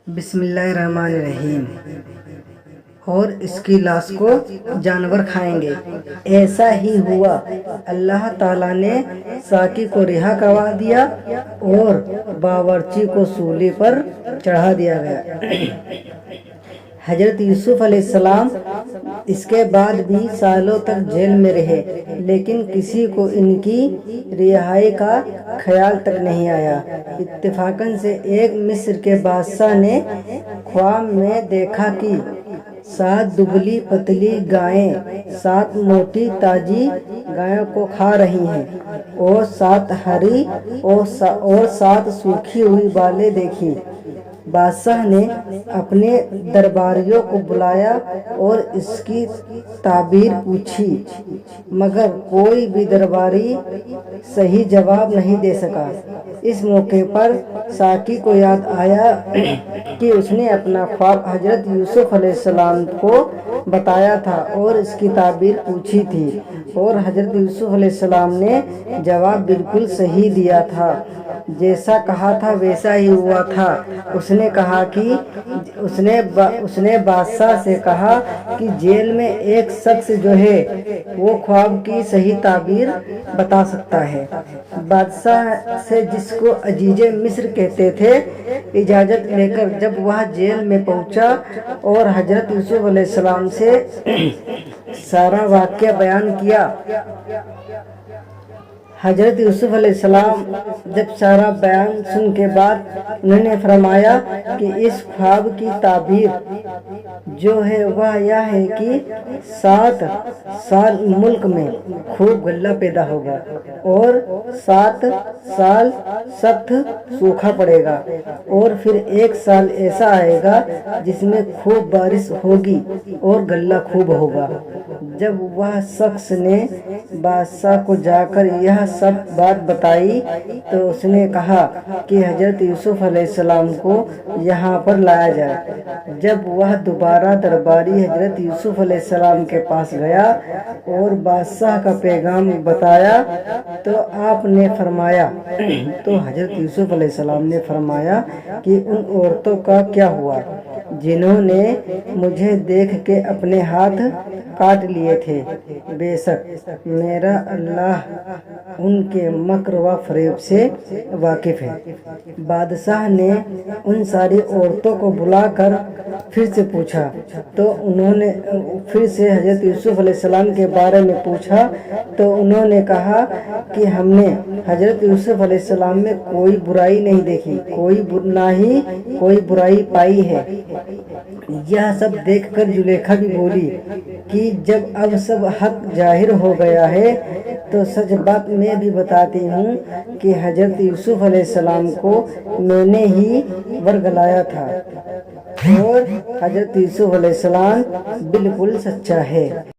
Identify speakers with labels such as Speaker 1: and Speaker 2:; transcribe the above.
Speaker 1: بسم اللہ الرحمن الرحیم۔ اور اس کی لاش کو جانور کھائیں گے۔ ایسا ہی ہوا، اللہ تعالیٰ نے ساقی کو رہا کروا دیا اور باورچی کو سولی پر چڑھا دیا گیا۔ حضرت یوسف علیہ السلام اس کے بعد بھی سالوں تک جیل میں رہے، لیکن کسی کو ان کی رہائی کا خیال تک نہیں آیا۔ اتفاقاً سے ایک مصر کے بادشاہ نے خواب میں دیکھا کہ 7 دبلی پتلی گائیں 7 موٹی تازی گایوں کو کھا رہی ہیں، اور 7 ہری اور 7 سوکھی ہوئی بالیں دیکھی۔ بادشاہ نے اپنے درباریوں کو بلایا اور اس کی تعبیر پوچھی، مگر کوئی بھی درباری صحیح جواب نہیں دے سکا۔ اس موقع پر ساقی کو یاد آیا کہ اس نے اپنا خواب حضرت یوسف علیہ السلام کو بتایا تھا اور اس کی تعبیر پوچھی تھی، اور حضرت یوسف علیہ السلام نے جواب بالکل صحیح دیا تھا۔ جیسا کہا تھا ویسا ہی ہوا تھا۔ اس نے کہا کہ اس نے بادشاہ سے کہا کہ جیل میں ایک شخص جو ہے وہ خواب کی صحیح تعبیر بتا سکتا ہے۔ بادشاہ سے، جس کو عزیز مصر کہتے تھے، اجازت لے کر جب وہ جیل میں پہنچا اور حضرت یوسف علیہ السلام سے سارا واقعہ بیان کیا۔ حضرت یوسف علیہ السلام جب سارا بیان سن کے بعد انہوں نے فرمایا کہ اس خواب کی تعبیر جو ہے وہ یہ ہے کہ 7 سال ملک میں خوب غلہ پیدا ہوگا اور 7 سال سخت سوکھا پڑے گا، اور پھر 1 سال ایسا آئے گا جس میں خوب بارش ہوگی اور غلہ خوب ہوگا۔ جب وہ شخص نے بادشاہ کو جا کر یہ سب بات بتائی تو اس نے کہا کہ حضرت یوسف علیہ السلام کو یہاں پر لایا جائے۔ جب وہ دوبارہ درباری حضرت یوسف علیہ السلام کے پاس گیا اور بادشاہ کا پیغام بتایا تو آپ نے فرمایا تو حضرت یوسف علیہ السلام نے فرمایا کہ ان عورتوں کا کیا ہوا جنہوں نے مجھے دیکھ کے اپنے ہاتھ کاٹ لیے تھے؟ بے شک میرا اللہ ان کے مکر و فریب سے واقف ہے۔ بادشاہ نے ان ساری عورتوں کو بلا کر پھر سے پوچھا تو انہوں نے پھر سے حضرت یوسف علیہ السلام کے بارے میں پوچھا تو انہوں نے کہا کہ ہم نے حضرت یوسف علیہ السلام میں کوئی برائی نہیں دیکھی، نہ ہی کوئی برائی پائی ہے۔ یہ سب دیکھ کر زلیخا بھی بولی کہ جب اب سب حق ظاہر ہو گیا ہے تو سچ بات میں بھی بتاتی ہوں کہ حضرت یوسف علیہ السلام کو میں نے ہی ورگلایا تھا، اور حضرت یوسف علیہ السلام بالکل سچا ہے۔